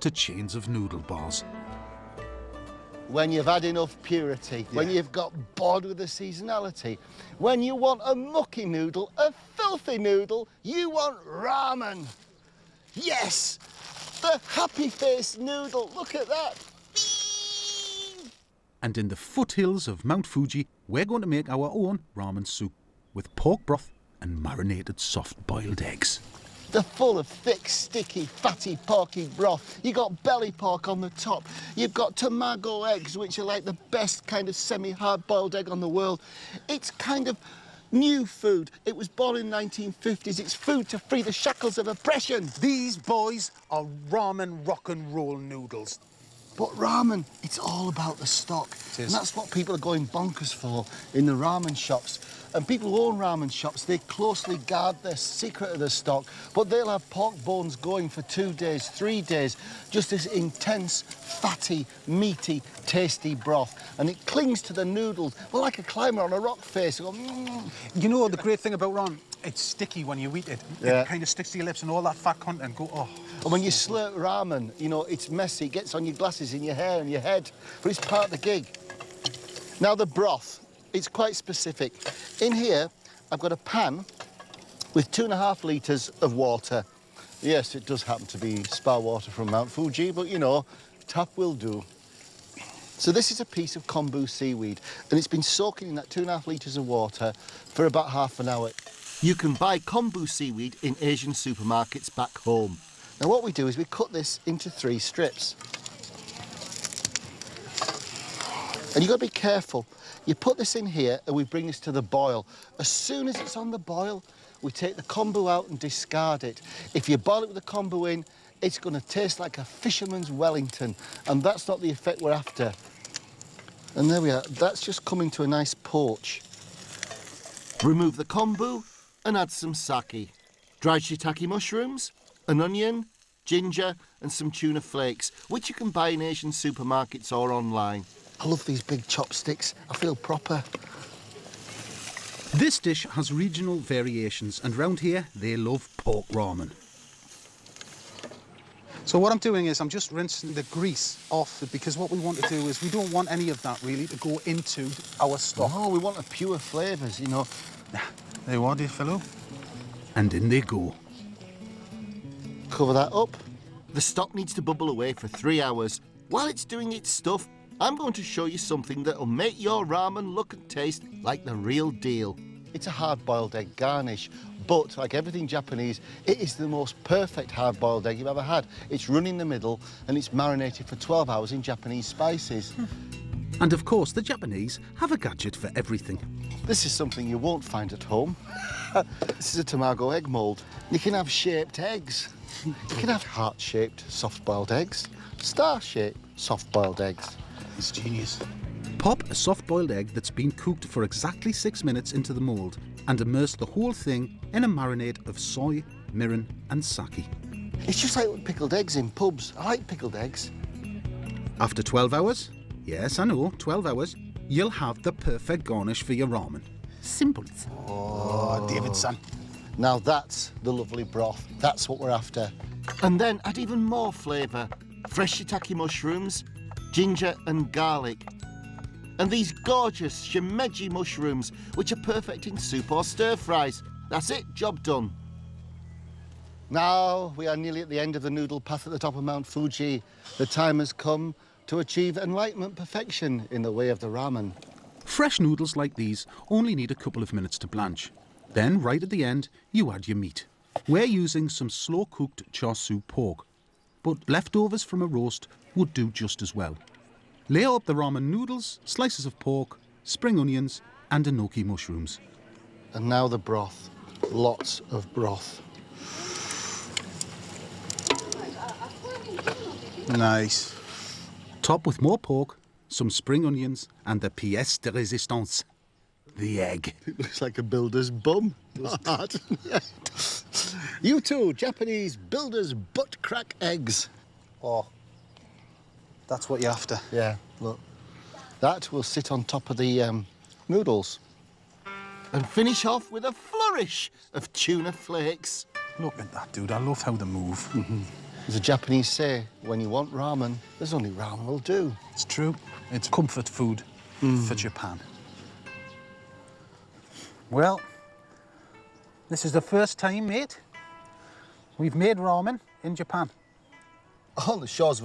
to chains of noodle bars. When you've had enough purity, when you've got bored with the seasonality, when you want a mucky noodle, a filthy noodle, you want ramen. Yes, the happy-faced noodle, look at that. And in the foothills of Mount Fuji, we're going to make our own ramen soup with pork broth and marinated soft-boiled eggs. They're full of thick, sticky, fatty, porky broth. You got belly pork on the top. You've got tamago eggs, which are like the best kind of semi-hard-boiled egg on the world. It's kind of new food. It was born in the 1950s. It's food to free the shackles of oppression. These boys are ramen rock and roll noodles. But ramen, it's all about the stock. And that's what people are going bonkers for in the ramen shops. And people who own ramen shops, they closely guard their secret of the stock, but they'll have pork bones going for 2 days, 3 days, just this intense, fatty, meaty, tasty broth. And it clings to the noodles, well, like a climber on a rock face. You go, You know, the great thing about ramen, it's sticky when you eat it. Yeah. It kind of sticks to your lips and all that fat content go, oh. And when you slurp ramen, you know, it's messy, it gets on your glasses, in your hair and your head, but it's part of the gig. Now, the broth, it's quite specific. In here, I've got a pan with 2.5 litres of water. Yes, it does happen to be spa water from Mount Fuji, but, you know, tap will do. So this is a piece of kombu seaweed, and it's been soaking in that 2.5 litres of water for about half an hour. You can buy kombu seaweed in Asian supermarkets back home. Now, what we do is we cut this into 3 strips. And you've got to be careful. You put this in here and we bring this to the boil. As soon as it's on the boil, we take the kombu out and discard it. If you boil it with the kombu in, it's going to taste like a fisherman's Wellington, and that's not the effect we're after. And there we are. That's just coming to a nice poach. Remove the kombu and add some sake. Dried shiitake mushrooms, an onion, ginger and some tuna flakes, which you can buy in Asian supermarkets or online. I love these big chopsticks. I feel proper. This dish has regional variations, and round here they love pork ramen. So what I'm doing is I'm just rinsing the grease off, because what we want to do is we don't want any of that really to go into our stock. Oh, we want the pure flavours, you know. There you are, dear fellow. And in they go. Cover that up. The stock needs to bubble away for 3 hours. While it's doing its stuff, I'm going to show you something that'll make your ramen look and taste like the real deal. It's a hard-boiled egg garnish, but like everything Japanese, it is the most perfect hard-boiled egg you've ever had. It's run in the middle and it's marinated for 12 hours in Japanese spices. And of course, the Japanese have a gadget for everything. This is something you won't find at home. This is a tamago egg mould. You can have shaped eggs. You can have heart-shaped soft-boiled eggs, star-shaped soft-boiled eggs. It's genius. Pop a soft-boiled egg that's been cooked for exactly 6 minutes into the mould and immerse the whole thing in a marinade of soy, mirin and sake. It's just like pickled eggs in pubs. I like pickled eggs. After 12 hours, yes, I know, 12 hours, you'll have the perfect garnish for your ramen. Simple. Oh, Davidson. Now that's the lovely broth. That's what we're after. And then add even more flavour. Fresh shiitake mushrooms, ginger and garlic. And these gorgeous shimeji mushrooms, which are perfect in soup or stir-fries. That's it, job done. Now we are nearly at the end of the noodle path at the top of Mount Fuji. The time has come to achieve enlightenment perfection in the way of the ramen. Fresh noodles like these only need a couple of minutes to blanch. Then, right at the end, you add your meat. We're using some slow-cooked char siu pork, but leftovers from a roast would do just as well. Layer up the ramen noodles, slices of pork, spring onions and enoki mushrooms. And now the broth. Lots of broth. Nice. Top with more pork, some spring onions and the pièce de résistance, the egg. It looks like a builder's bum. You too, Japanese builder's butt crack eggs. Oh, that's what you're after. Yeah, look. That will sit on top of the noodles. And finish off with a flourish of tuna flakes. Look at that, dude. I love how they move. As the Japanese say, when you want ramen, there's only ramen will do. It's true. It's comfort food for Japan. Well, this is the first time, mate, we've made ramen in Japan. On the shores of